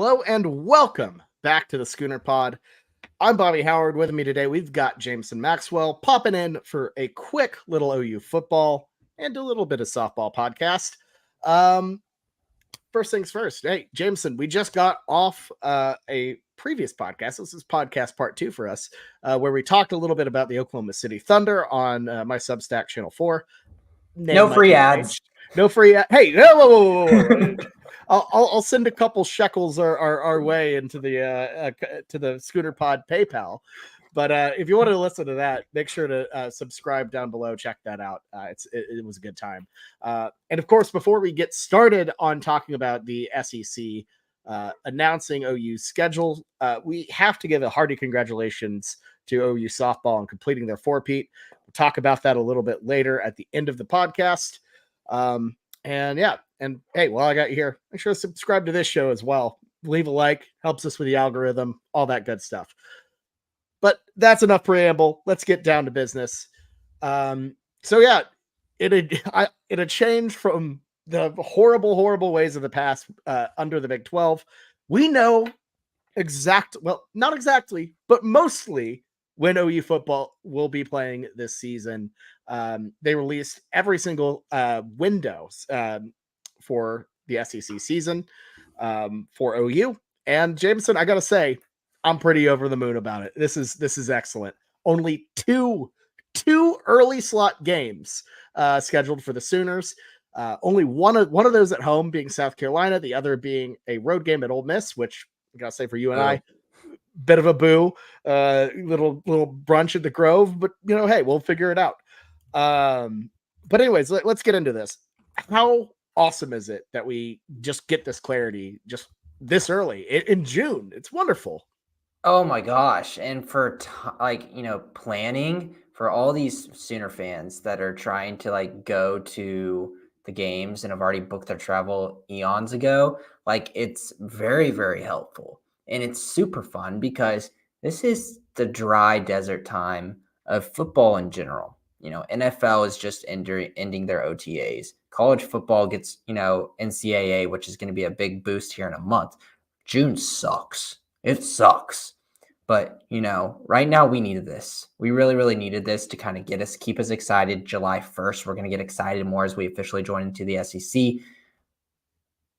Hello and welcome back to the Schooner Pod. I'm Bobby Howard. With me today, we've got Jamison Maxwell popping in for a quick little OU football and a little bit of softball podcast. First things first. Hey, Jamison, we just got off a previous podcast. This is podcast part 2 for us, where we talked a little bit about the Oklahoma City Thunder on my Substack Channel 4. No free ads. No free ad. Hey, whoa. I'll send a couple shekels our way into the to the Schooner Pod PayPal. But if you want to listen to that, make sure to subscribe down below. Check that out. It was a good time. And of course, before we get started on talking about the SEC announcing OU's schedule, we have to give a hearty congratulations to OU softball on completing their four-peat. We'll talk about that a little bit later at the end of the podcast. And hey, while I got you here, make sure to subscribe to this show as well. Leave a like, helps us with the algorithm, all that good stuff. But that's enough preamble. Let's get down to business. It had changed from the horrible ways of the past under the Big 12. We know not exactly, but mostly when OU football will be playing this season. They released every single window for the SEC season for OU. And Jamison, I got to say, I'm pretty over the moon about it. This is excellent. Only two early slot games scheduled for the Sooners. Only one of those at home being South Carolina, the other being a road game at Ole Miss, which I gotta say for you and I, bit of a boo, little brunch at the Grove, but hey, we'll figure it out. But anyways, let's get into this. How awesome is it that we just get this clarity just this early in June? It's wonderful. Oh my gosh. And for planning for all these Sooner fans that are trying to go to the games and have already booked their travel eons ago, it's very, very helpful. And it's super fun because this is the dry desert time of football in general. NFL is just ending their OTAs. College football gets, NCAA, which is going to be a big boost here in a month. June sucks. It sucks. But, right now we needed this. We really, really needed this to kind of keep us excited. July 1st, we're going to get excited more as we officially join into the SEC.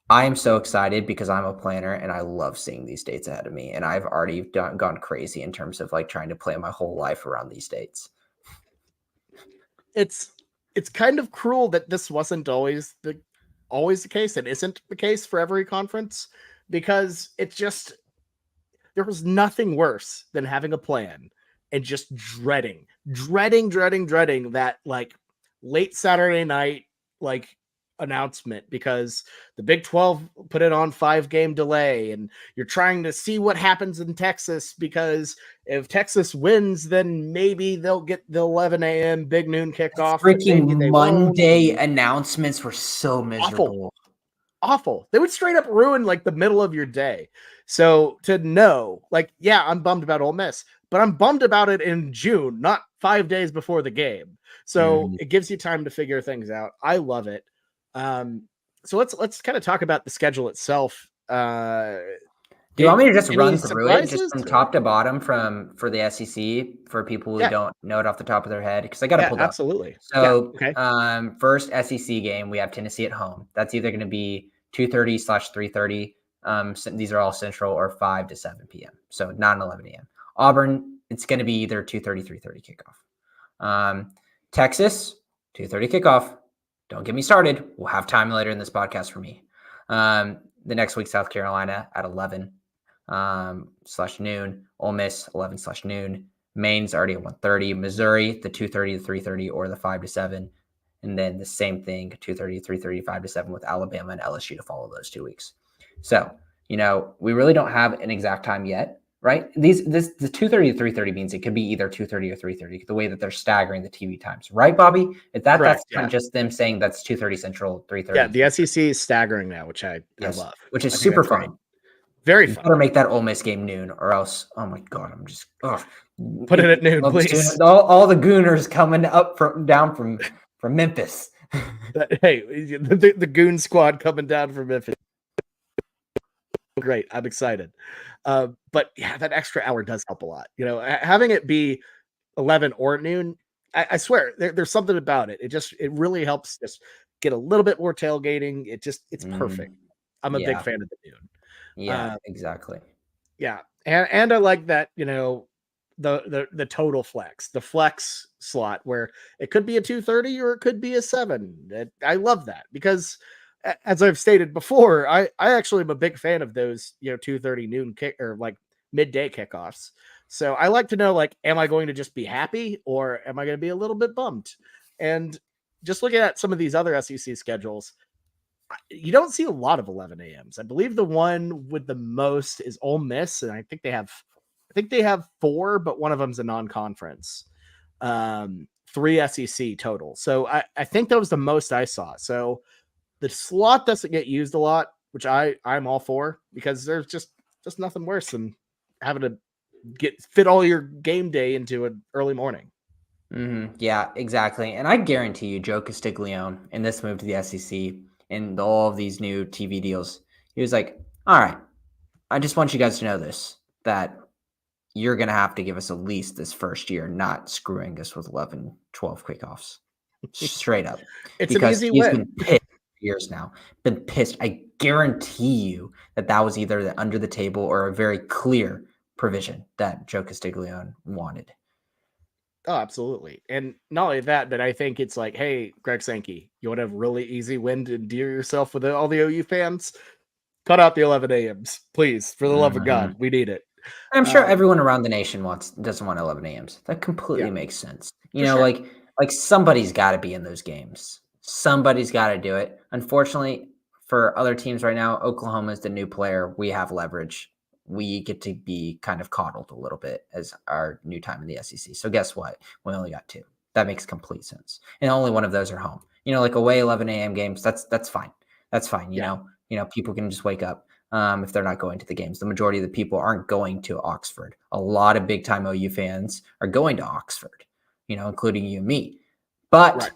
I am so excited because I'm a planner and I love seeing these dates ahead of me. And I've already gone crazy in terms of trying to plan my whole life around these dates. It's kind of cruel that this wasn't always the case and isn't the case for every conference, because there was nothing worse than having a plan and just dreading that late Saturday night announcement, because the Big 12 put it on 5-game delay and you're trying to see what happens in Texas, because if Texas wins, then maybe they'll get the 11 a.m. Big Noon kickoff. Freaking Monday announcements were so miserable. Awful. They would straight up ruin the middle of your day. So to know, I'm bummed about Ole Miss, but I'm bummed about it in June, not 5 days before the game. So it gives you time to figure things out. I love it. So let's kind of talk about the schedule itself. Do you want me to just run through it just from top to bottom for the SEC for people who don't know it off the top of their head? Because I got to pull it up. Absolutely. So first SEC game, we have Tennessee at home. That's either going to be 2:30/3:30. These are all Central, or 5 to 7 p.m. So not an 11 a.m. Auburn, it's going to be either 2:30, 3:30 kickoff. Texas, 2:30 kickoff. Don't get me started. We'll have time later in this podcast for me. The next week, South Carolina at 11/noon. Ole Miss, 11/noon. Maine's already at 1:30. Missouri, the 2:30 to 3:30 or the 5 to 7. And then the same thing, 2:30 to 3:30, 5 to 7 with Alabama and LSU to follow those 2 weeks. So, we really don't have an exact time yet, right? The 2:30 to 3:30 means it could be either 2:30 or 3:30, the way that they're staggering the TV times, right, Bobby? That's kind of just them saying that's 2:30 Central, 3:30. Yeah, the SEC is staggering now, which I love. Which is super fun. Great. Very fun. Better make that Ole Miss game noon, or else, oh my God, I'm just put it at noon, please. All the Gooners coming down from Memphis. Hey, the Goon squad coming down from Memphis. Great. I'm excited. But yeah, that extra hour does help a lot. Having it be 11 or noon, I swear there's something about it. It really helps just get a little bit more tailgating. It's perfect. Mhm. I'm a big Yeah. fan of the noon. Yeah, Uh, exactly. yeah, and I like that, the total flex, the flex slot where it could be a 2:30 or it could be a 7. I love that because as I've stated before, I actually am a big fan of those, 2:30 noon kick or like midday kickoffs. So I like to know, like, am I going to just be happy or am I going to be a little bit bummed? And just looking at some of these other SEC schedules, you don't see a lot of 11 a.m.s. I believe the one with the most is Ole Miss, and I think they have 4, but one of them's a non-conference. 3 SEC total. So I think that was the most I saw. So the slot doesn't get used a lot, which I'm all for because there's just nothing worse than having to fit all your game day into an early morning. Yeah, exactly. And I guarantee you, Joe Castiglione, in this move to the SEC and all of these new TV deals, he was like, all right, I just want you guys to know this, that you're going to have to give us at least this first year, not screwing us with 11, 12 kickoffs. Straight up. It's an Because easy he's win. been pissed for years now. Been pissed. I guarantee you that was either under the table or a very clear provision that Joe Castiglione wanted. Oh, absolutely. And not only that, but I think it's like, hey, Greg Sankey, you want to have really easy win to endear yourself with all the OU fans? Cut out the 11 a.m.s, please. For the love of God, Mhm. we need it. I'm sure Um, everyone around the nation doesn't want 11 a.m.s. That yeah, completely makes sense. for sure. Like somebody's got to be in those games. Somebody's got to do it. Unfortunately, for other teams right now, Oklahoma is the new player. We have leverage. We get to be kind of coddled a little bit as our new time in the SEC. So guess what? We only got 2. That makes complete sense. And only one of those are home. Like away 11 a.m. games. That's fine. That's fine. Yeah, People can just wake up if they're not going to the games. The majority of the people aren't going to Oxford. A lot of big time OU fans are going to Oxford, including you and me. But, right.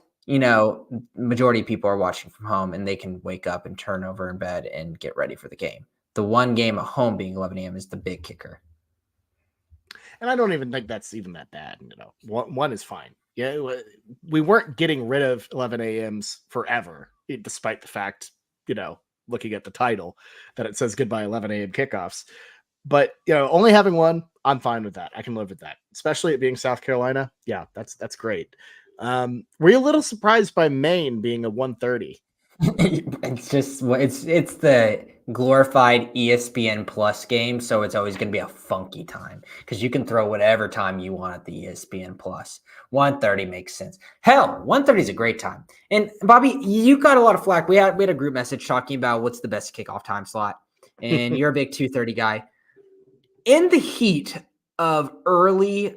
majority of people are watching from home and they can wake up and turn over in bed and get ready for the game. The one game at home being 11 a.m. is the big kicker. And I don't even think that's even that bad. One is fine. Yeah, we weren't getting rid of 11 a.m.s forever, despite the fact, looking at the title, that it says goodbye 11 a.m. kickoffs. But only having one, I'm fine with that. I can live with that, especially it being South Carolina. Yeah, that's great. Were you a little surprised by Maine being a 1:30? It's the glorified ESPN Plus game, so it's always going to be a funky time because you can throw whatever time you want at the ESPN Plus. 1:30 makes sense. Hell, 1:30 is a great time. And Bobby, you got a lot of flack. We had a group message talking about what's the best kickoff time slot, and you're a big 2:30 guy. In the heat of early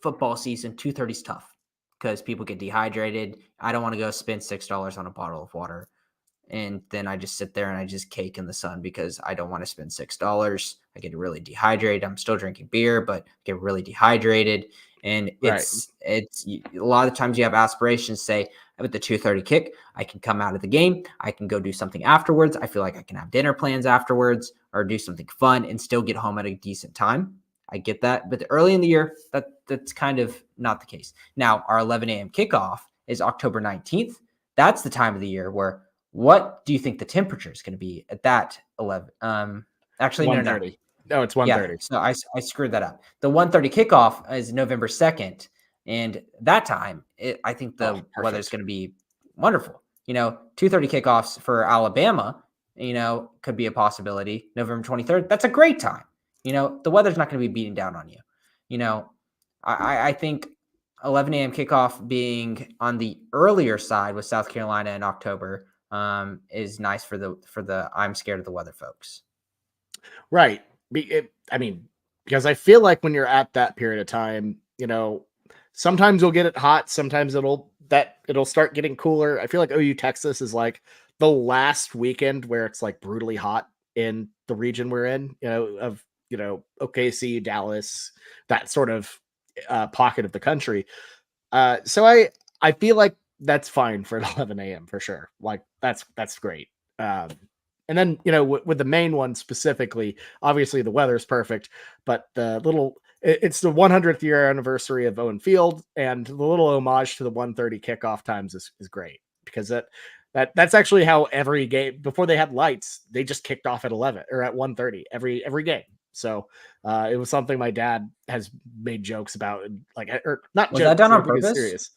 football season, 2:30 is tough because people get dehydrated. I don't want to go spend $6 on a bottle of water. And then I just sit there and I just cake in the sun because I don't want to spend $6. I get really dehydrated. I'm still drinking beer, but get really dehydrated. And Right. it's a lot of the times you have aspirations. Say with the 2:30 kick, I can come out of the game. I can go do something afterwards. I feel like I can have dinner plans afterwards or do something fun and still get home at a decent time. I get that, but early in the year, that's kind of not the case. Now, our 11 a.m. kickoff is October 19th. That's the time of the year where what do you think the temperature is going to be at that 11? Actually, no. 1:30. No, it's Yeah, 1:30. so I screwed that up. The 1:30 kickoff is November 2nd, and that time, I think Oh, the weather's perfect. going to be wonderful. 2:30 kickoffs for Alabama, could be a possibility. November 23rd, that's a great time. The weather's not going to be beating down on you. You know, I think 11 a.m. kickoff being on the earlier side with South Carolina in October is nice for the I'm scared of the weather folks. Right. I mean, because I feel like when you're at that period of time, sometimes you'll get it hot, sometimes it'll start getting cooler. I feel like OU Texas is like the last weekend where it's like brutally hot in the region we're in, OKC, Dallas, that sort of pocket of the country. So I feel like that's fine for 11 a.m. for sure. Like that's great. Um, And then, with the main one specifically, obviously the weather's perfect, but it's the 100th year anniversary of Owen Field, and the little homage to the 1:30 kickoff times is great, because that's actually how every game before they had lights, they just kicked off at 11 or at 1:30 every game. So it was something my dad has made jokes about, like, or not Was jokes, that done on I think it's purpose? serious.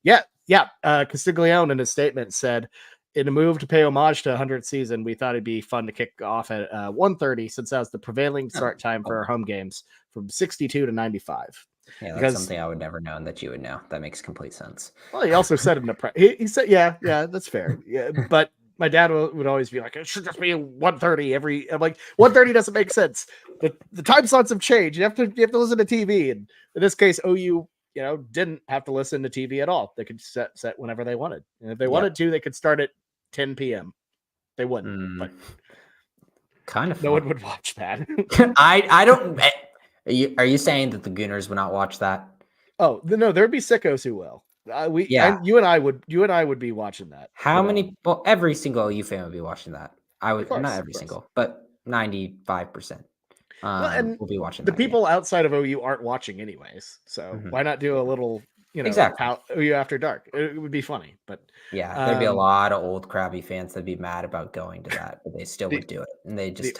Yeah. Castiglione in his statement said, in a move to pay homage to 100th season, we thought it'd be fun to kick off at 1:30, since that was the prevailing start time for our home games from 62 to 95. Yeah, that's Because, something I would never know and that you would know. That makes complete sense. well, he also said in the he said, yeah, that's fair. Yeah, but my dad would always be like, it should just be 1:30 every. I'm like, 1:30 doesn't make sense. The time slots have changed. You have to listen to TV, and in this case, OU, didn't have to listen to TV at all. They could set whenever they wanted, and if they wanted to, they could start at 10 p.m. They wouldn't, but kind of no one would watch that. I don't. Are you saying that the Gooners would not watch that? Oh no, there'd be sickos who will. You and I would be watching that. How many? Well, every single OU fan would be watching that. I would, not every single, but 95%. And will be watching the that people outside of OU aren't watching anyways. So why not do a little, exactly OU After Dark? It would be funny, but yeah, there'd be a lot of old crabby fans that'd be mad about going to that, but they still would do it, and they just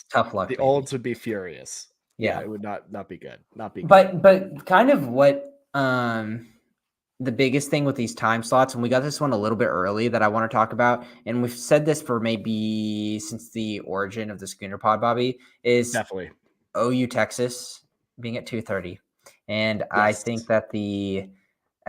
tough luck. The olds would be furious. Yeah, it would not be good. Not be good. But kind of what the biggest thing with these time slots, and we got this one a little bit early that I want to talk about, and we've said this for maybe since the origin of the Schooner Pod, Bobby, is definitely OU Texas being at 2:30. And yes. I think that the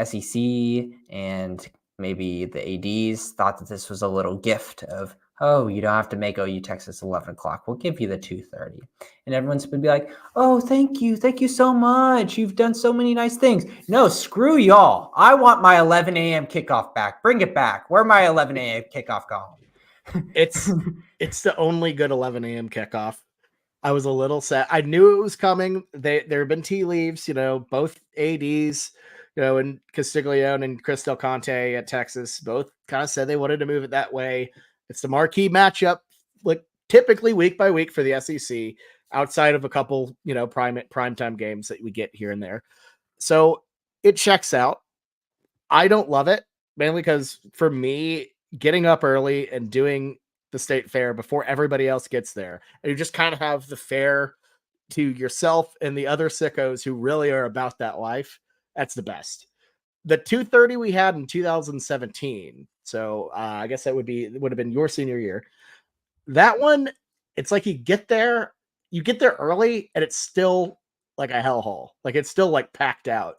SEC and maybe the ADs thought that this was a little gift of, oh, you don't have to make OU Texas 11 o'clock. We'll give you the 2:30. And everyone's going to be like, oh, thank you. Thank you so much. You've done so many nice things. No, screw y'all. I want my 11 a.m. kickoff back. Bring it back. Where my 11 a.m. kickoff gone? It's the only good 11 a.m. kickoff. I was a little sad. I knew it was coming. There have been tea leaves, both ADs, and Castiglione and Chris Del Conte at Texas both kind of said they wanted to move it that way. It's the marquee matchup, like typically week by week for the SEC, outside of a couple, primetime games that we get here and there. So it checks out. I don't love it, mainly because for me, getting up early and doing the state fair before everybody else gets there, and you just kind of have the fair to yourself and the other sickos who really are about that life. That's the best. The 2:30 we had in 2017, so I guess that would have been your senior year. That one, it's like you get there early, and it's still like a hellhole. Like it's still like packed out.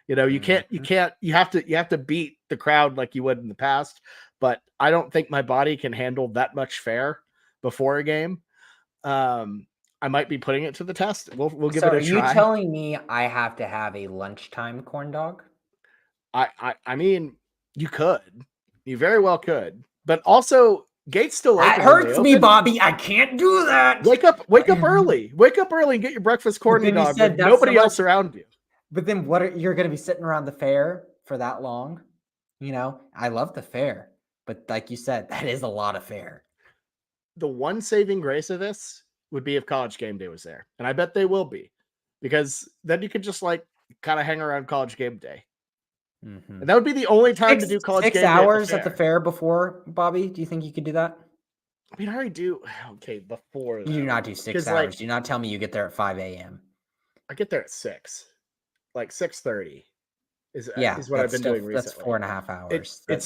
You have to beat the crowd like you would in the past. But I don't think my body can handle that much fair before a game. I might be putting it to the test. We'll give it a try. Are you telling me I have to have a lunchtime corn dog? I mean, you could. You very well could. But also, gates still open. That hurts me, Bobby. I can't do that. Wake up early. Wake up early and get your breakfast corn dog with nobody else around you. But then you're going to be sitting around the fair for that long? I love the fair. But like you said, that is a lot of fair. The one saving grace of this would be if College Game Day was there. And I bet they will be. Because then you could just kind of hang around College Game Day. Mm-hmm. And that would be the only time to do College Game Day. 6 hours at the fair before, Bobby? Do you think you could do that? I mean, I already do. Okay, before. You do not do 6 hours. Do not tell me you get there at 5 a.m. I get there at 6. 6:30. Is what I've been doing recently. That's 4.5 hours. That's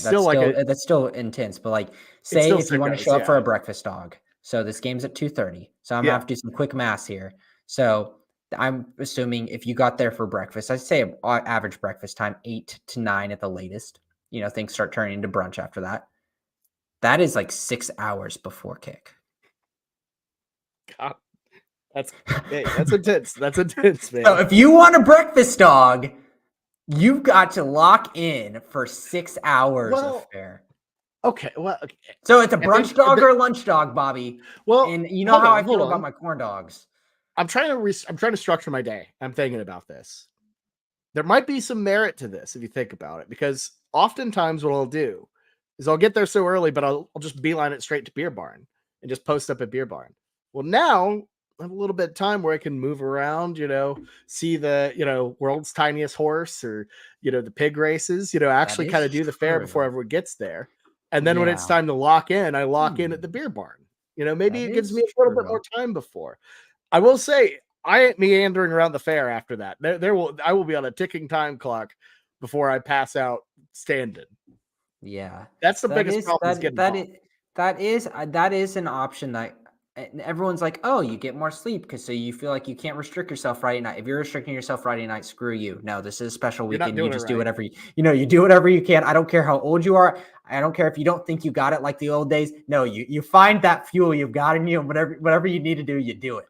still intense. But say if you want to show up for a breakfast dog. So this game's at 2:30. So I'm gonna have to do some quick math here. So I'm assuming if you got there for breakfast, I'd say average breakfast time 8 to 9 at the latest. Things start turning into brunch after that. That is 6 hours before kick. God, that's intense. That's intense, man. So if you want a breakfast dog, you've got to lock in for 6 hours of fare. Okay, well, okay. So it's a brunch dog or a lunch dog, Bobby. Well, and you know how I feel about my corn dogs. I'm trying to structure my day. I'm thinking about this. There might be some merit to this if you think about it, because oftentimes what I'll do is I'll get there so early, but I'll just beeline it straight to Beer Barn and just post up at Beer Barn. Well, now I have a little bit of time where I can move around, see the, world's tiniest horse or, the pig races, actually kind of do the fair before everyone gets there. And then when it's time to lock in, I lock in at the Beer Barn. Maybe it gives me a little bit more time before. I will say I ain't meandering around the fair after that. I will be on a ticking time clock before I pass out standing. Yeah. That's the biggest problem is getting that is an option that everyone's like, oh, you get more sleep because so you feel like you can't restrict yourself Friday night. If you're restricting yourself Friday night, screw you. No, this is a special weekend. You just do whatever you do whatever you can. I don't care how old you are. I don't care if you don't think you got it like the old days. No, you find that fuel you've got in you, and whatever you need to do, you do it.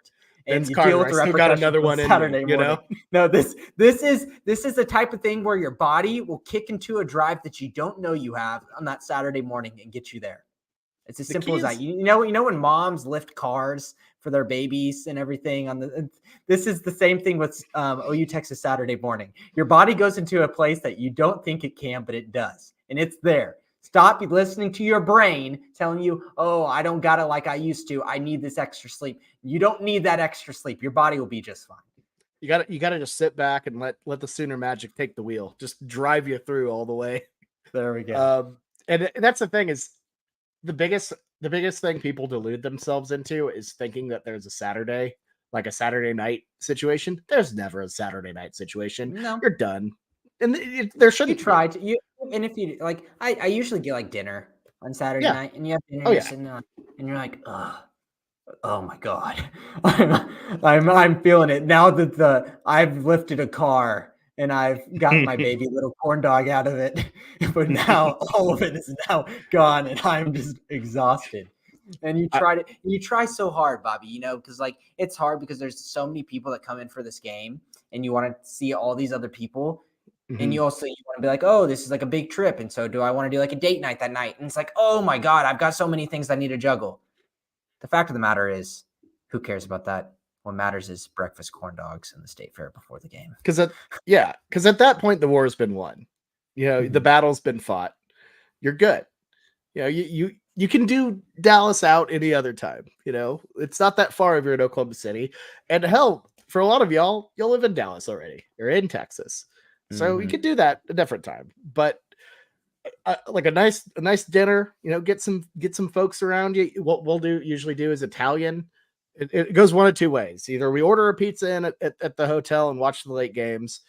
And Vince you Carter, deal with the repercussions got another one Saturday in me, morning. No, this is the type of thing where your body will kick into a drive that you don't know you have on that Saturday morning and get you there. It's as simple as that. You know when moms lift cars for their babies and everything this is the same thing with OU Texas Saturday morning. Your body goes into a place that you don't think it can, but it does. And it's there. Stop listening to your brain telling you, oh, I don't got it like I used to. I need this extra sleep. You don't need that extra sleep. Your body will be just fine. You gotta just sit back and let the Sooner Magic take the wheel. Just drive you through all the way. There we go. And that's the thing is the biggest thing people delude themselves into is thinking that there's a Saturday, like a Saturday night situation. There's never a Saturday night situation. No, you're done. And there shouldn't. You try to and if you like, I usually get like dinner on Saturday night, and you have dinner, and you're like, oh my God, I'm feeling it now that I've lifted a car and I've gotten my baby little corn dog out of it, but now all of it is now gone, and I'm just exhausted. And you try so hard, Bobby, because like it's hard because there's so many people that come in for this game, and you want to see all these other people. Mm-hmm. And you want to be like, oh, this is like a big trip. And so do I want to do like a date night that night? And it's like, oh my God, I've got so many things I need to juggle. The fact of the matter is, who cares about that? What matters is breakfast corn dogs and the state fair before the game. Because at that point, the war's been won. Mm-hmm. The battle's been fought. You're good. You can do Dallas out any other time. It's not that far if you're in Oklahoma City. And hell, for a lot of y'all live in Dallas already. You're in Texas. So you could do that a different time, but like a nice dinner, get some folks around you. What we'll usually do is Italian. It goes one of two ways. Either we order a pizza in at the hotel and watch the late games,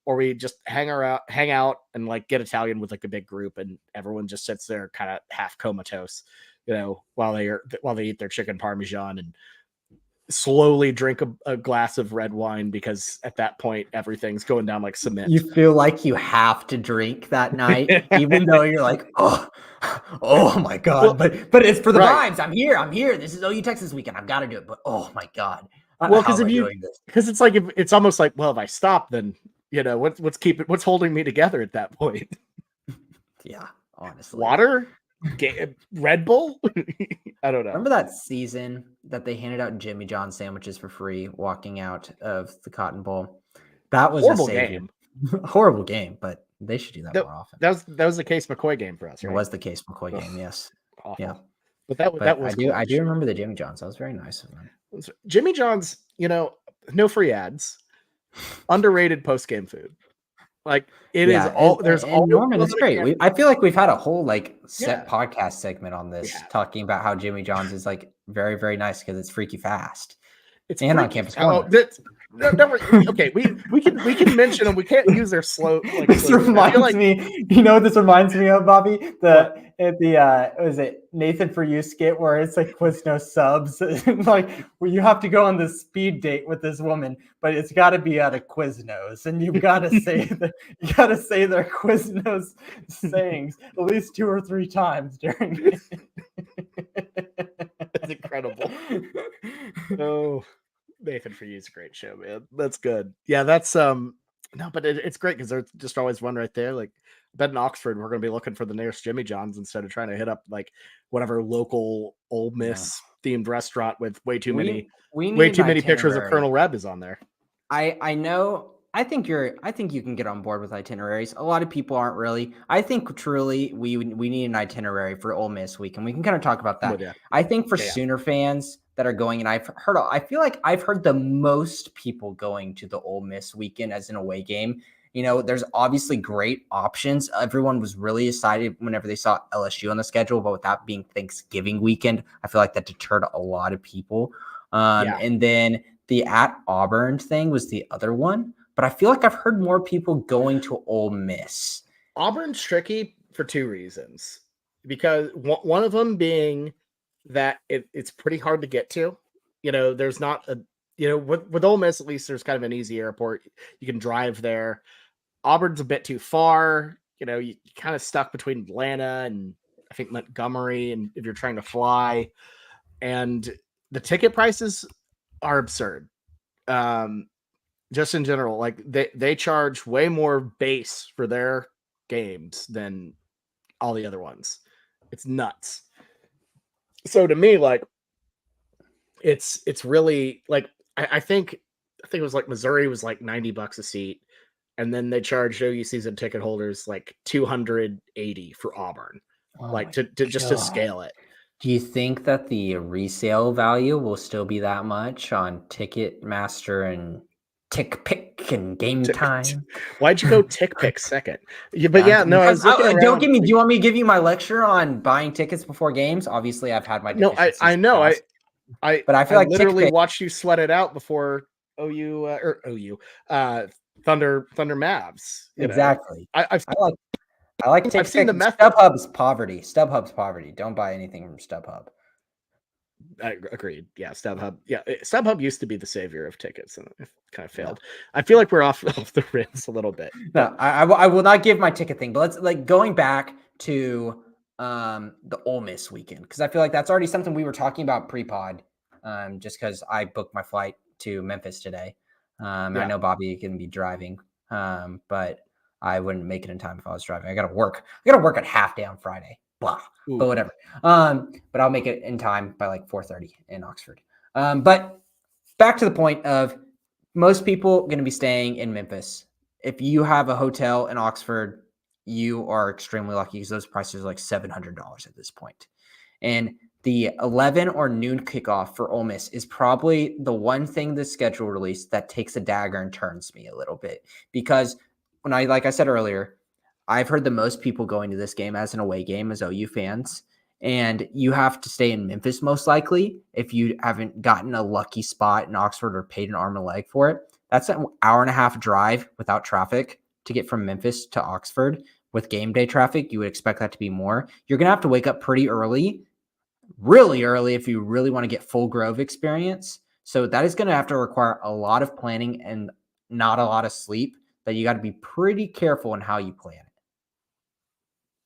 or we just hang out and like get Italian with like a big group, and everyone just sits there kind of half comatose, while they eat their chicken parmesan and slowly drink a glass of red wine, because at that point everything's going down like cement. You feel like you have to drink that night, even though you're like, oh my God. Well, but it's for the vibes. I'm here. This is OU Texas weekend. I've got to do it. But oh my God. Well, because it's like it's almost like, well, if I stop, then what's holding me together at that point? Yeah, honestly. Water? Red Bull? I don't know. Remember that season that they handed out Jimmy John sandwiches for free walking out of the Cotton Bowl? That was horrible a game. Horrible game, but they should do that more often. That was the Case McCoy game for us, right? It was the Case McCoy game, yes. Awful. Yeah. But that was I do remember the Jimmy Johns. That was very nice of them. Jimmy John's, no free ads. Underrated post-game food. Like it is all there's all Norman. It's great. I feel like we've had a whole set podcast segment on this talking about how Jimmy John's is like very, very nice because it's freaky fast. It's on campus. Okay, we can mention them. We can't use their slow. This reminds me. You know what this reminds me of, Bobby? Was it Nathan For You skit where it's like Quiznos subs, like where you have to go on this speed date with this woman, but it's got to be out of Quiznos, and you've got to say their Quiznos sayings at least 2 or 3 times during it. That's incredible. Oh, Nathan For You is a great show, man. That's good. Yeah, that's no, but it's great because there's just always one right there. Like, I bet in Oxford we're going to be looking for the nearest Jimmy John's instead of trying to hit up like whatever local Ole Miss themed restaurant with way too many pictures of Colonel Reb is on there. I know I think you can get on board with itineraries. A lot of people aren't really. I think truly we need an itinerary for Ole Miss week, and we can kind of talk about I'm that. with you. I think for Yeah. Sooner fans that are going, and I feel like I've heard the most people going to the Ole Miss weekend as an away game. There's obviously great options. Everyone was really excited whenever they saw LSU on the schedule, but with that being Thanksgiving weekend, I feel like that deterred a lot of people. Yeah. And then the at Auburn thing was the other one, but I feel like I've heard more people going to Ole Miss. Auburn's tricky for two reasons. Because one of them being that it's pretty hard to get to. There's not a with Ole Miss, at least there's kind of an easy airport. You can drive there. Auburn's a bit too far. You kind of stuck between Atlanta and I think Montgomery, and if you're trying to fly, and the ticket prices are absurd. Just in general, like they charge way more base for their games than all the other ones. It's nuts. So to me, like it's really like I think it was like Missouri was like $90 a seat, and then they charged OU season ticket holders like $280 for Auburn, Oh like my to just to God. scale it. Do you think that the resale value will still be that much on Ticketmaster and TickPick and Game Time? Why'd you go tick pick second? Yeah, but yeah, no, I was looking Don't around. give me. Do you want me to give you my lecture on buying tickets before games? Obviously, I've had my No, deficiencies I in the know. past, but I I feel like literally TickPick. watched you sweat it out before OU uh Thunder Mavs. Exactly. I, I've I like I like I've seen TickPick. the method. StubHub's poverty. StubHub's poverty. Don't buy anything from StubHub. I agreed. Yeah, StubHub. Yeah, StubHub used to be the savior of tickets, and it kind of failed. No. I feel like we're off the rails a little bit. No, I will not give my ticket thing, but let's like going back to the Ole Miss weekend, because I feel like that's already something we were talking about pre-pod. Just because I booked my flight to Memphis today. I know Bobby can be driving, but I wouldn't make it in time if I was driving. I gotta work. I gotta work at half day on Friday. Blah. Ooh. But whatever. But I'll make it in time by like 4:30 in Oxford. But back to the point of most people going to be staying in Memphis. If you have a hotel in Oxford, you are extremely lucky because those prices are like $700 at this point. And the 11 or noon kickoff for Ole Miss is probably the one thing the schedule release that takes a dagger and turns me a little bit, because like I said earlier, I've heard the most people going to this game as an away game as OU fans. And you have to stay in Memphis most likely if you haven't gotten a lucky spot in Oxford or paid an arm and a leg for it. That's an hour and a half drive without traffic to get from Memphis to Oxford. With game day traffic, you would expect that to be more. You're going to have to wake up pretty early, really early, if you really want to get full Grove experience. So that is going to have to require a lot of planning and not a lot of sleep, that you got to be pretty careful in how you plan it.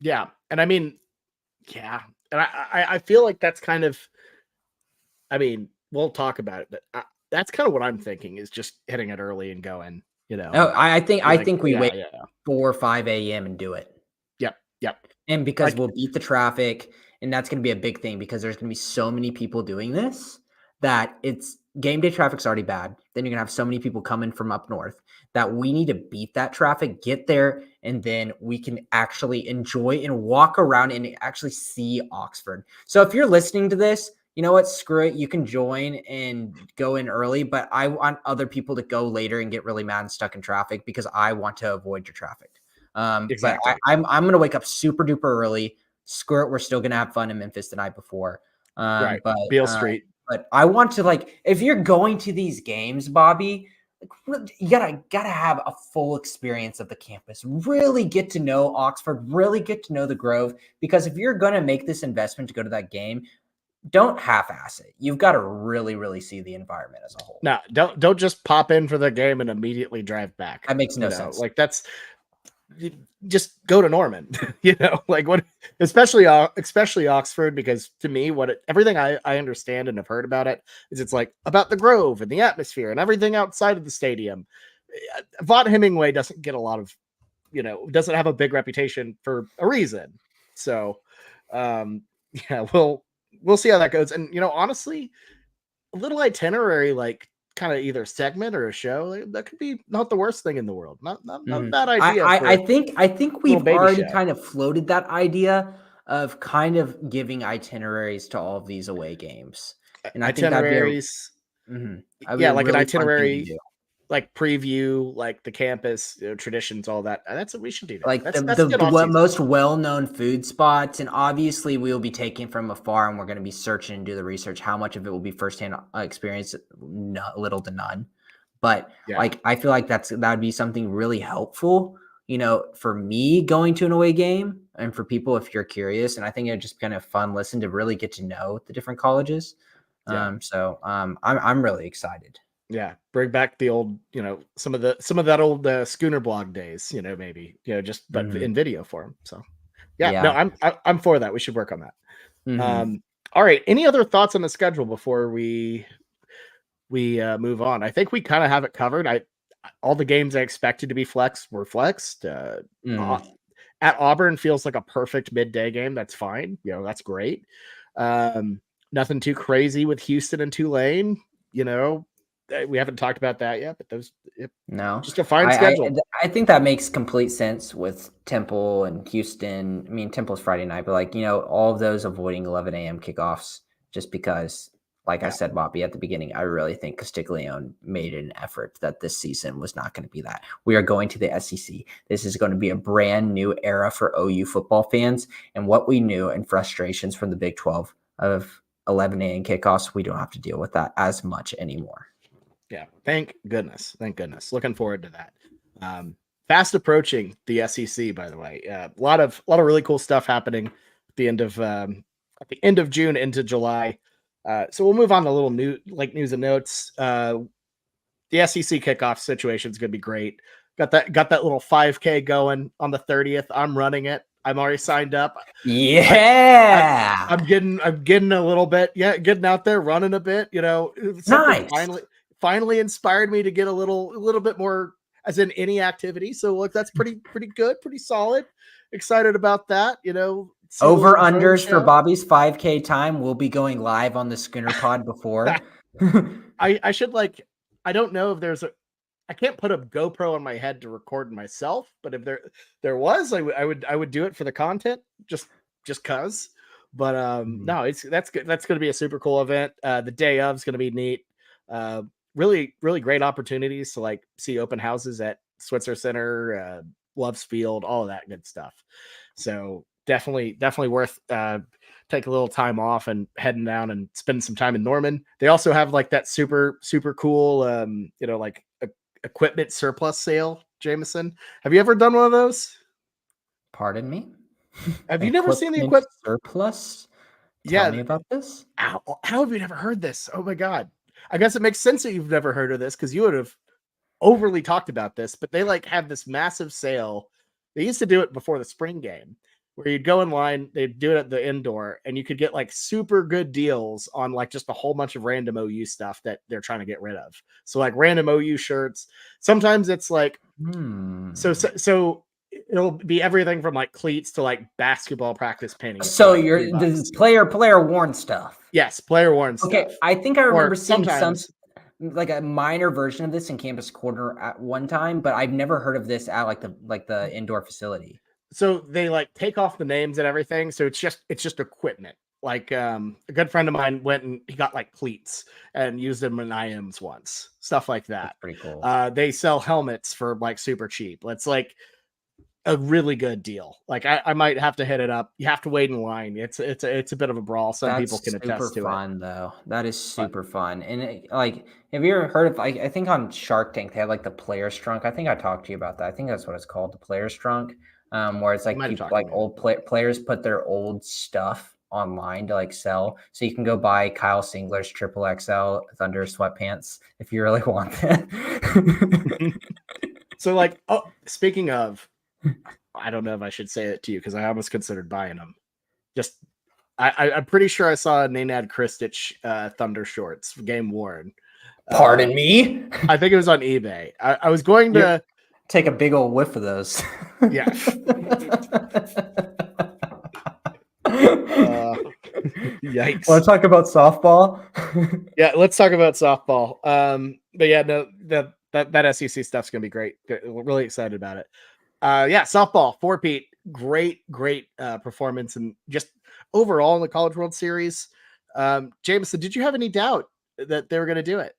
Yeah. And I mean, yeah. And I feel like that's kind of, I mean, we'll talk about it, but that's kind of what I'm thinking, is just hitting it early and going, Oh, I think we wait 4 or 5 a.m. and do it. Yep. And because we'll beat the traffic, and that's going to be a big thing, because there's going to be so many people doing this that it's game day traffic's already bad. Then you're going to have so many people coming from up north that we need to beat that traffic, get there, and then we can actually enjoy and walk around and actually see Oxford. So if you're listening to this, you know what? Screw it. You can join and go in early, but I want other people to go later and get really mad and stuck in traffic, because I want to avoid your traffic. Exactly. But I'm going to wake up super duper early. Screw it. We're still going to have fun in Memphis the night before. Right. Beale Street. But I want to, like, if you're going to these games, Bobby, like, you gotta have a full experience of the campus. Really get to know Oxford. Really get to know the Grove. Because if you're going to make this investment to go to that game, don't half-ass it. You've got to really, really see the environment as a whole. No, don't just pop in for the game and immediately drive back. That makes no sense. Like that's just go to Norman. Like what, especially Oxford, because to me, everything I understand and have heard about it is it's like about the Grove and the atmosphere and everything outside of the stadium. Vaught Hemingway doesn't get a lot of, doesn't have a big reputation for a reason. So, yeah, we'll see how that goes. And honestly, a little itinerary like kind of either segment or a show, that could be not the worst thing in the world. Not a Mhm. bad idea. I think little we've baby already show. kind of floated that idea of kind of giving itineraries to all of these away games, and I think that'd be Itineraries. that'd be Yeah, a like an really fun thing to itinerary, do. like preview, like the campus traditions, all that. That's what we should do. That. Like That's good off season. most well-known food spots, and obviously we'll be taking from afar, and we're going to be searching and do the research. How much of it will be firsthand experience? Little to none. But Yeah. like, I feel like that'd be something really helpful, for me going to an away game, and for people if you're curious. And I think it'd just kind of fun listen to really get to know the different colleges. Yeah. I'm really excited. Yeah, bring back the old, some of that old Schooner blog days, maybe, just but in video form. So, yeah, no, I'm for that. We should work on that. All right. Any other thoughts on the schedule before we move on? I think we kind of have it covered. All the games I expected to be flexed were flexed. At Auburn feels like a perfect midday game. That's fine. That's great. Nothing too crazy with Houston and Tulane. We haven't talked about that yet, but no, just a fine schedule. I think that makes complete sense with Temple and Houston. I mean, Temple's Friday night, but all of those avoiding 11 a.m. kickoffs, just because, I said, Bobby, at the beginning, I really think Castiglione made an effort that this season was not going to be that. We are going to the SEC. This is going to be a brand new era for OU football fans, and what we knew and frustrations from the Big 12 of 11 a.m. kickoffs, we don't have to deal with that as much anymore. Yeah, thank goodness. Looking forward to that. Fast approaching the SEC, by the way. A lot of really cool stuff happening at the end of June into July. So we'll move on to a little news and notes. The SEC kickoff situation is going to be great. Got that little 5K going on the 30th. I'm running it. I'm already signed up. Yeah, I'm getting a little bit. Yeah, getting out there, running a bit. Nice. Finally inspired me to get a little bit more, as in any activity. So look, that's pretty good, pretty solid. Excited about that. Over unders for Bobby's 5K time. We'll be going live on the Schooner Pod before. I should I don't know if I can't put a GoPro on my head to record myself, but if there was, I would do it for the content, just cause. But no, that's good. That's going to be a super cool event. The day of is going to be neat. Really, really great opportunities to see open houses at Switzer Center, Loves Field, all of that good stuff. So definitely worth take a little time off and heading down and spending some time in Norman. They also have that super cool, equipment surplus sale. Jamison, have you ever done one of those? Pardon me? Have you never seen the equipment surplus? Tell me about this. How have you never heard this? Oh my God. I guess it makes sense that you've never heard of this because you would have overly talked about this, but they have this massive sale. They used to do it before the spring game where you'd go in line, they'd do it at the indoor, and you could get super good deals on just a whole bunch of random OU stuff that they're trying to get rid of. So random OU shirts. Sometimes it's so it'll be everything from cleats to basketball practice pennies. So you're the player worn stuff. Yes, player worn stuff. Okay, I think I remember seeing some a minor version of this in Campus Corner at one time, but I've never heard of this at the indoor facility. So they take off the names and everything. So it's just equipment. A good friend of mine went and he got cleats and used them in IMs once, stuff like that. That's pretty cool. They sell helmets for super cheap. It's a really good deal. I might have to hit it up. You have to wait in line. It's a bit of a brawl. Some people can attest to it. Fun though. That is super fun. And have you ever heard of I think on Shark Tank they have the Players Trunk. I think I talked to you about that. I think that's what it's called, the Players Trunk. Where it's people, old players put their old stuff online to sell. So you can go buy Kyle Singler's XXL Thunder sweatpants if you really want that. So speaking of, I don't know if I should say it to you because I almost considered buying them. Just I'm pretty sure I saw a Nenad Kristich Thunder shorts game worn. Pardon me? I think it was on eBay. I was going to take a big old whiff of those. Yeah. Yikes. Want to talk about softball? Yeah, let's talk about softball. But yeah, no, that SEC stuff's gonna be great. We're really excited about it. Yeah, softball, four-peat, great performance and just overall in the College World Series. Jamison, did you have any doubt that they were going to do it?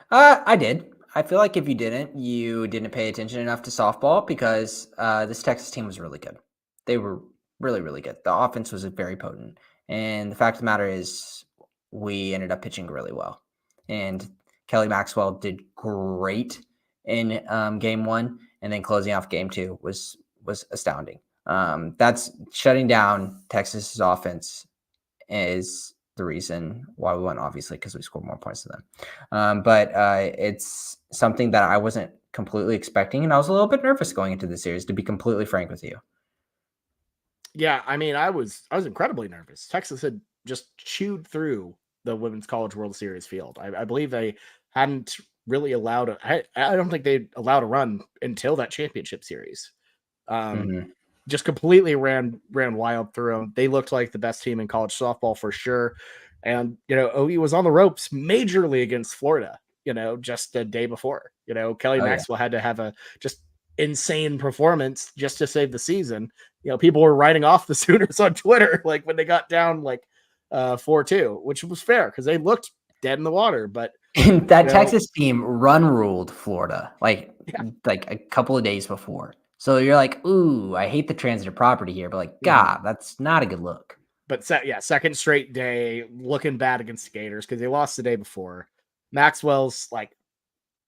I did. I feel like if you didn't pay attention enough to softball because this Texas team was really good. They were really, really good. The offense was very potent. And the fact of the matter is, we ended up pitching really well. And Kelly Maxwell did great in game one. And then closing off game two was astounding. That's shutting down Texas's offense is the reason why we won, obviously, because we scored more points than them. But it's something that I wasn't completely expecting, and I was a little bit nervous going into the series, to be completely frank with you. Yeah, I mean, I was incredibly nervous. Texas had just chewed through the Women's College World Series field. I believe they hadn't really allowed. I don't think they allowed a run until that championship series. Just completely ran wild through them. They looked like the best team in college softball for sure. And, OU was on the ropes majorly against Florida, just the day before. Kelly Maxwell had to have a just insane performance just to save the season. People were writing off the Sooners on Twitter, like when they got down like 4-2, which was fair because they looked dead in the water. But that Texas team run ruled Florida like a couple of days before. So you're like, ooh, I hate the transitive property here, but like, God, that's not a good look. But second straight day looking bad against the Gators because they lost the day before. Maxwell's like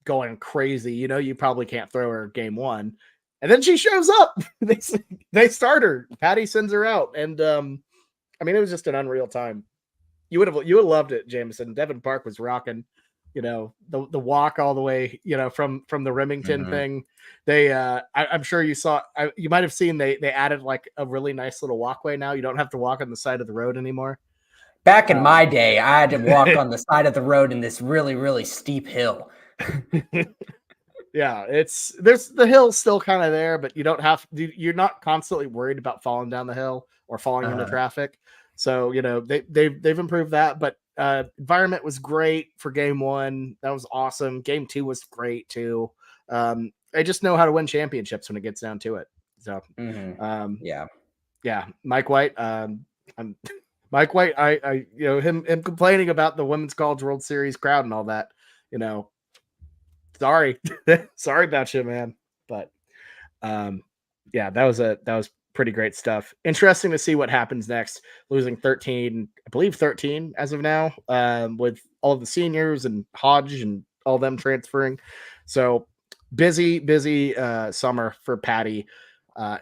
going crazy. You probably can't throw her game one. And then she shows up. They start her. Patty sends her out. And I mean, it was just an unreal time. You would have loved it, Jamison. Devin Park was rocking. The walk all the way, from the Remington thing. They I'm sure you saw, you might have seen they added like a really nice little walkway now. You don't have to walk on the side of the road anymore. Back in my day, I had to walk on the side of the road in this really, really steep hill. Yeah, there's the hill still kind of there, but you're not constantly worried about falling down the hill or falling into traffic. So, they've improved that, but environment was great for game one. That was awesome. Game two was great too. I just know how to win championships when it gets down to it. So, yeah, Mike White. Mike White. I him complaining about the Women's College World Series crowd and all that. Sorry about you, man. But yeah, that was pretty great stuff. Interesting to see what happens next. Losing 13, I believe 13 as of now, with all of the seniors and Hodge and all them transferring. So busy summer for Patty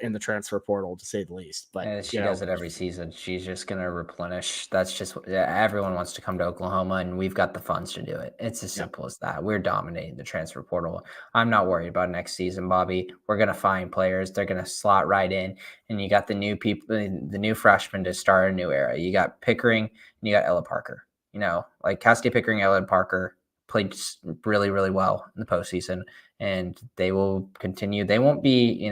in the transfer portal, to say the least. But she does it every season. She's just going to replenish. That's just everyone wants to come to Oklahoma, and we've got the funds to do it. It's as simple as that. We're dominating the transfer portal. I'm not worried about next season, Bobby. We're going to find players. They're going to slot right in, and you got the new people, the new freshmen to start a new era. You got Pickering, and you got Ella Parker. Like Cassidy Pickering, Ella Parker played really, really well in the postseason, and they will continue. They won't be,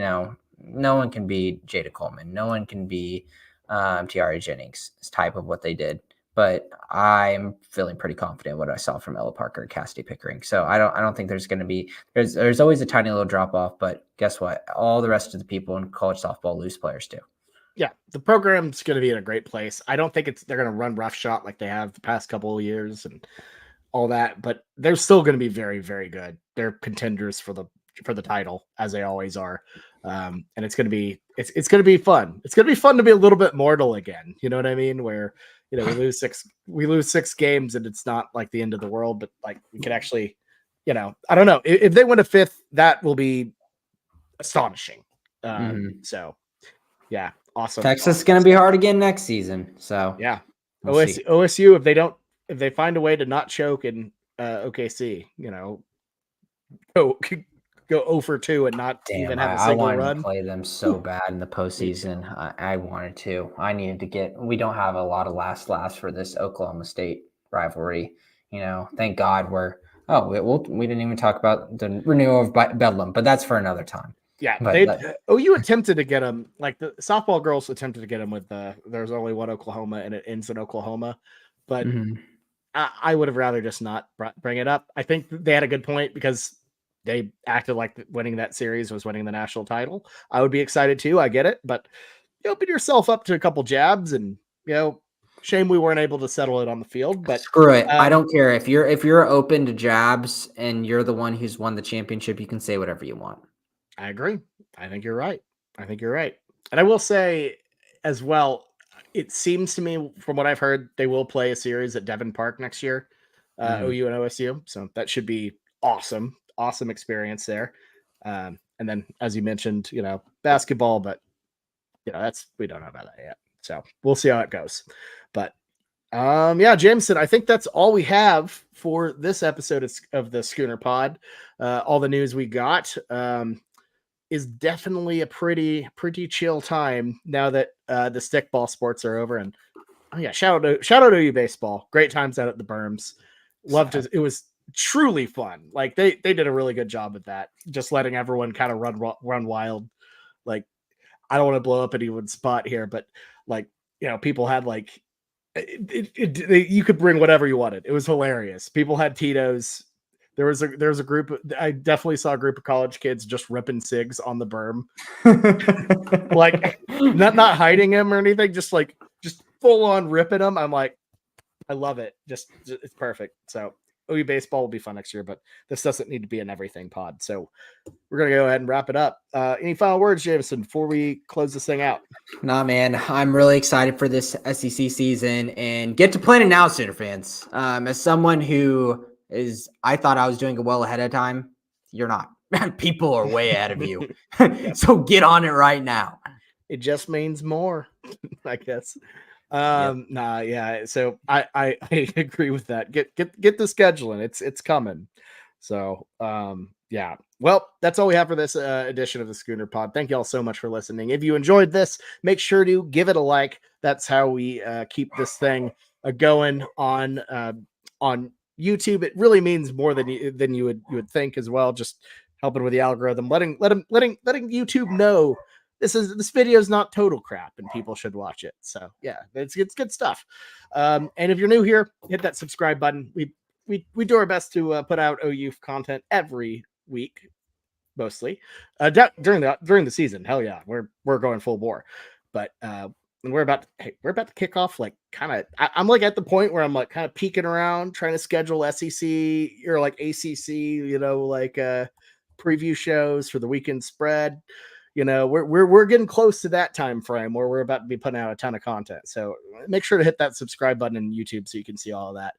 no one can be Jada Coleman. No one can be Tiara Jennings type of what they did. But I'm feeling pretty confident what I saw from Ella Parker, Cassidy Pickering. So I don't think there's going to be there's always a tiny little drop off. But guess what? All the rest of the people in college softball lose players too. Yeah, the program's going to be in a great place. I don't think they're going to run roughshod like they have the past couple of years and all that, but they're still going to be very, very good. They're contenders for the title, as they always are. And it's going to be fun. It's going to be fun to be a little bit mortal again. You know what I mean? Where, we lose six games and it's not like the end of the world, but like we could actually, I don't know, if they win a fifth, that will be astonishing. So yeah, awesome. Texas is going to be hard again next season. So yeah, OSU, if they find a way to not choke in OKC, go 0-2 and not even have a single run. I wanted to play them so bad in the postseason. I wanted to. I needed to get. We don't have a lot of last for this Oklahoma State rivalry. Thank God we didn't even talk about the renewal of Bedlam, but that's for another time. Yeah, OU attempted to get him. Like the softball girls attempted to get him with there's only one Oklahoma and it ends in Oklahoma, but I would have rather just not bring it up. I think they had a good point because they acted like winning that series was winning the national title. I would be excited too. I get it, but you open yourself up to a couple jabs, and shame we weren't able to settle it on the field. But screw it. I don't care if you're open to jabs and you're the one who's won the championship. You can say whatever you want. I agree. I think you're right. And I will say as well, it seems to me from what I've heard, they will play a series at Devon Park next year, OU and OSU. So that should be awesome. Awesome experience there. And then, as you mentioned, basketball, but we don't know about that yet. So we'll see how it goes. But Jamison, I think that's all we have for this episode of the Schooner Pod. All the news we got. Is definitely a pretty chill time now that the stickball sports are over. And shout out to OU baseball. Great times out at the berms. Loved it. It was truly fun. Like they did a really good job at that. Just letting everyone kind of run wild. Like I don't want to blow up anyone's spot here, but people had you could bring whatever you wanted. It was hilarious. People had Tito's. There was a group. I definitely saw a group of college kids just ripping cigs on the berm, like not hiding them or anything, just full on ripping them. I'm like, I love it. Just it's perfect. So OU baseball will be fun next year, but this doesn't need to be an everything pod. So we're gonna go ahead and wrap it up. Any final words, Jamison, before we close this thing out? Nah, man, I'm really excited for this SEC season and get to planning now, Sooner fans. As someone who I thought I was doing it well ahead of time. You're not. People are way ahead of you. So get on it right now. It just means more, I guess. So I agree with that. Get the scheduling. It's coming. So well, that's all we have for this edition of the Schooner Pod. Thank you all so much for listening. If you enjoyed this, make sure to give it a like. That's how we keep this thing going on YouTube. It really means more than you would think as well. Just helping with the algorithm, letting YouTube know this video is not total crap and people should watch it. So yeah, it's good stuff. And if you're new here, hit that subscribe button. We do our best to put out OU content every week, mostly during the season. Hell yeah, we're going full bore. But we're about to kick off. I'm at the point where I'm kind of peeking around, trying to schedule SEC or ACC, preview shows for the weekend spread. We're getting close to that time frame where we're about to be putting out a ton of content. So make sure to hit that subscribe button in YouTube so you can see all of that.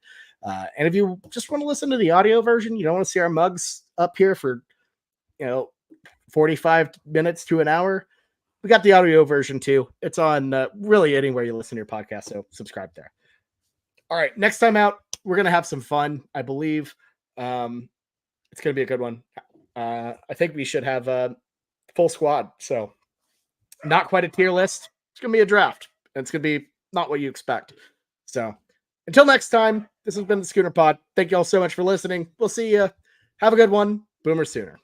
And if you just want to listen to the audio version, you don't want to see our mugs up here for 45 minutes to an hour. We got the audio version too. It's on really anywhere you listen to your podcast. So subscribe there. All right. Next time out, we're going to have some fun, I believe. It's going to be a good one. I think we should have a full squad. So not quite a tier list. It's going to be a draft. And it's going to be not what you expect. So until next time, this has been the Schooner Pod. Thank you all so much for listening. We'll see you. Have a good one. Boomer Sooner.